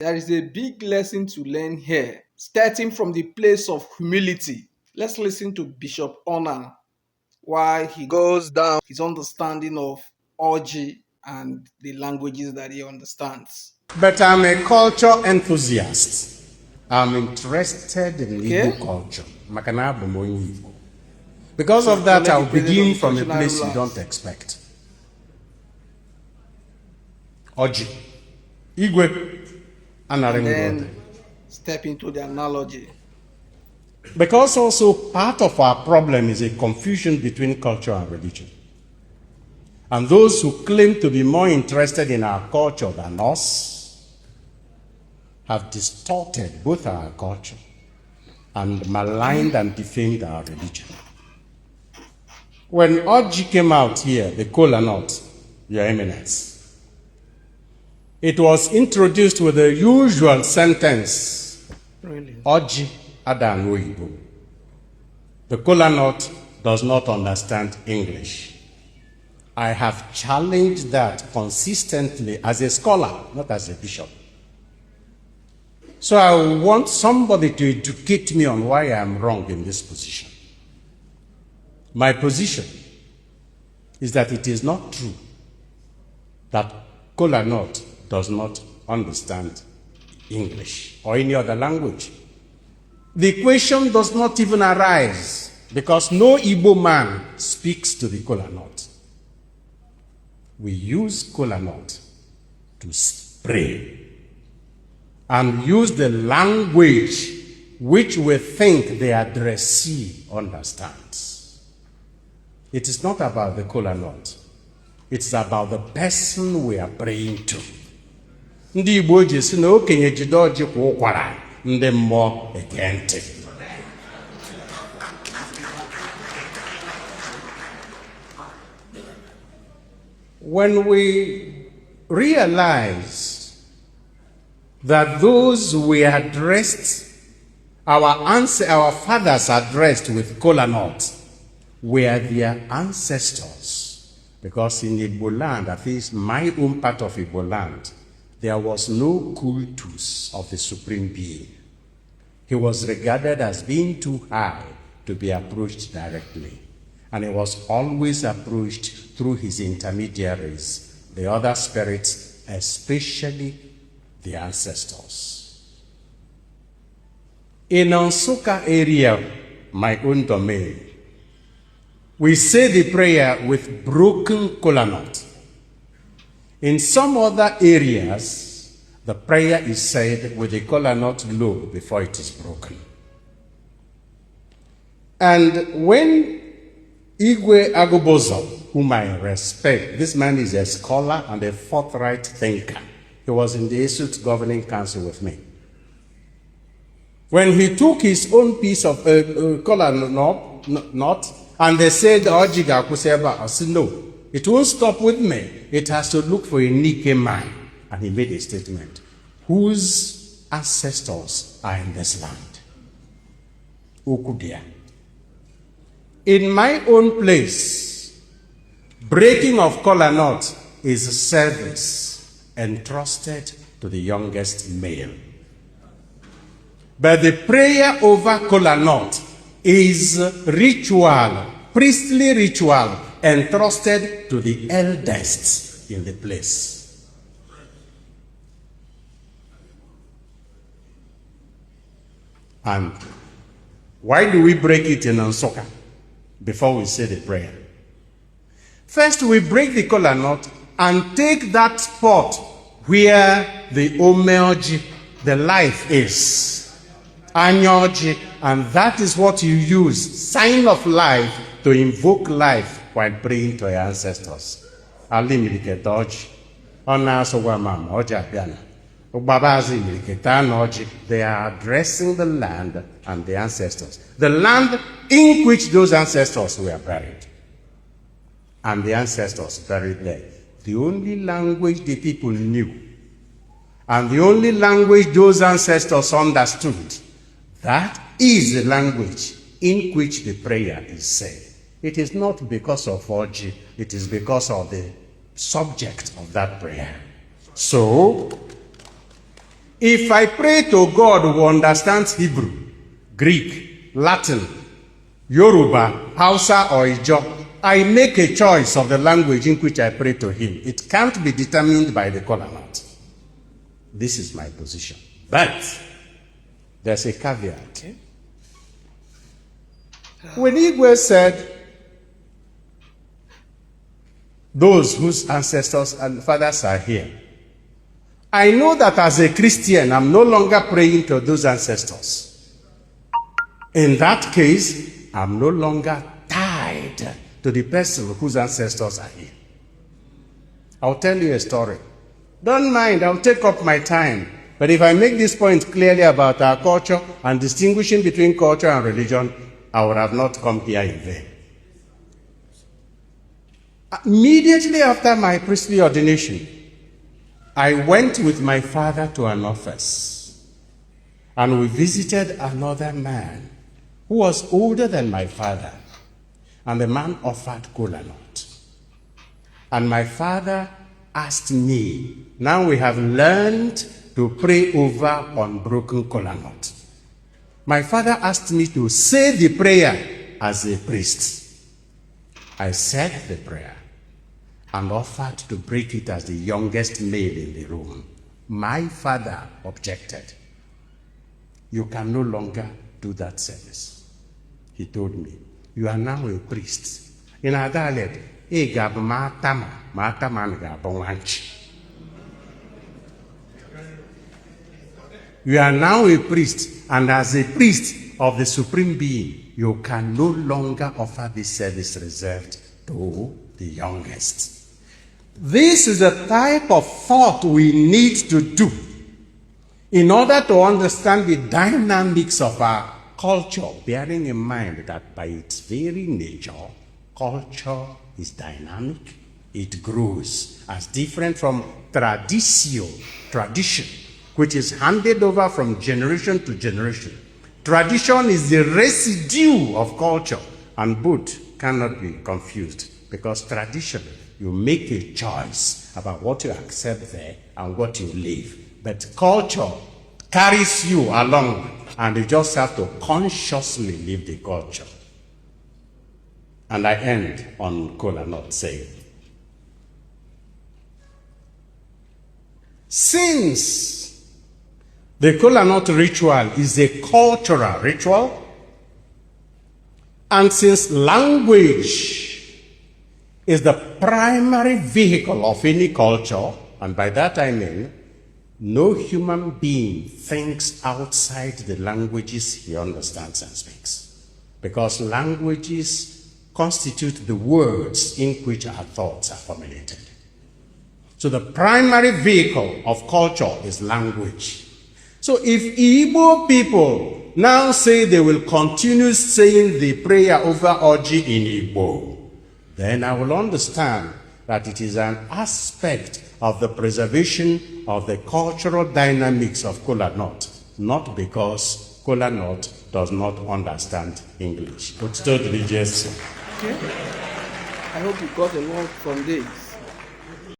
There is a big lesson to learn here, starting from the place of humility. Let's listen to Bishop Onah while he goes down his understanding of Orji and the languages that he understands. But I'm a culture enthusiast. I'm interested in Okay? Igbo culture. Because So of that, acknowledge the I'll presence of begin the from a traditional place you rulers. don't expect. Oji, Igwe, And Anaringode. then step into the analogy. Because also part of our problem is a confusion between culture and religion. And those who claim to be more interested in our culture than us have distorted both our culture and maligned and defamed our religion. When Orji came out here, the Kola nut, Your Eminence, it was introduced with the usual sentence, Really? Orji Adan Oyibo. The Kola nut does not understand English. I have challenged that consistently as a scholar, not as a bishop. So I want somebody to educate me on why I am wrong in this position. My position is that it is not true that Kola nut does not understand English or any other language. The question does not even arise because no Igbo man speaks to the Kola nut. We use Kola nut to pray and use the language which we think the addressee understands. It is not about the Kola nut. It's about the person we are praying to. Ndị Igbo ji sị na okenye jide ọjị kwa ụkwara ndị mmụọ ege ntị. When we realize that those we addressed, our fathers addressed with Kola nut, were their ancestors. Because in Igbo land, at least my own part of Igbo land, there was no cultus of the Supreme Being. He was regarded as being too high to be approached directly. And he was always approached through his intermediaries, the other spirits, especially the ancestors. In Nsukka area, my own domain, we say the prayer with broken Kola nut. In some other areas, the prayer is said with the Kola nut low before it is broken. And when Igwe Agobozo, whom I respect, this man is a scholar and a forthright thinker. He was in the Esut Governing Council with me. When he took his own piece of Kola nut, and they said, Ojiga Kuseba, I said, no, it won't stop with me. It has to look for a Nike man. And he made a statement. Whose ancestors are in this land? Okudia. In my own place, breaking of Kola nut is a service entrusted to the youngest male. But the prayer over Kola nut is ritual, priestly ritual, entrusted to the eldest in the place. And why do we break it in Nsukka before we say the prayer? First, we break the Kola nut and take that spot where the Omeoji, the life is. Anyoji, and that is what you use, sign of life, to invoke life while praying to your ancestors. They are addressing the land and the ancestors. The land in which those ancestors were buried. And the ancestors buried there. The only language the people knew, and the only language those ancestors understood, that is the language in which the prayer is said. It is not because of Orji, it is because of the subject of that prayer. So, If I pray to God who understands Hebrew, Greek, Latin, Yoruba, Hausa, or Ijaw, I make a choice of the language in which I pray to him. It can't be determined by the Kola knot. This is my position. But there's a caveat. Okay. When Igwe said, those whose ancestors and fathers are here, I know that as a Christian, I'm no longer praying to those ancestors. In that case, I'm no longer tied to the person whose ancestors are here. I'll tell you a story. Don't mind, I'll take up my time. But if I make this point clearly about our culture and distinguishing between culture and religion, I would have not come here in vain. Immediately after my priestly ordination, I went with my father to an office, and we visited another man who was older than my father, and the man offered kola nut. And my father asked me, now we have learned to pray over unbroken kola nut. My father asked me to say the prayer as a priest. I said the prayer and offered to break it as the youngest male in the room. My father objected. You can no longer do that service. He told me, you are now a priest. In our dialect, you are now a priest, and as a priest of the Supreme Being, you can no longer offer this service reserved to the youngest. This is the type of thought we need to do in order to understand the dynamics of our culture, bearing in mind that by its very nature, culture is dynamic, it grows, as different from tradition, which is handed over from generation to generation. Tradition is the residue of culture, and both cannot be confused, because tradition, you make a choice about what you accept there and what you leave. But culture carries you along, and you just have to consciously live the culture. And I end on Kola nut saying, since the Kola nut ritual is a cultural ritual, and since language is the primary vehicle of any culture, and by that I mean, no human being thinks outside the languages he understands and speaks, because languages constitute the words in which our thoughts are formulated. So the primary vehicle of culture is language. So if Igbo people now say they will continue saying the prayer over Oji in Igbo, then I will understand that it is an aspect of the preservation of the cultural dynamics of Kola nut, not because Kola nut does not understand English. It's totally just. Okay. I hope you got a lot from this.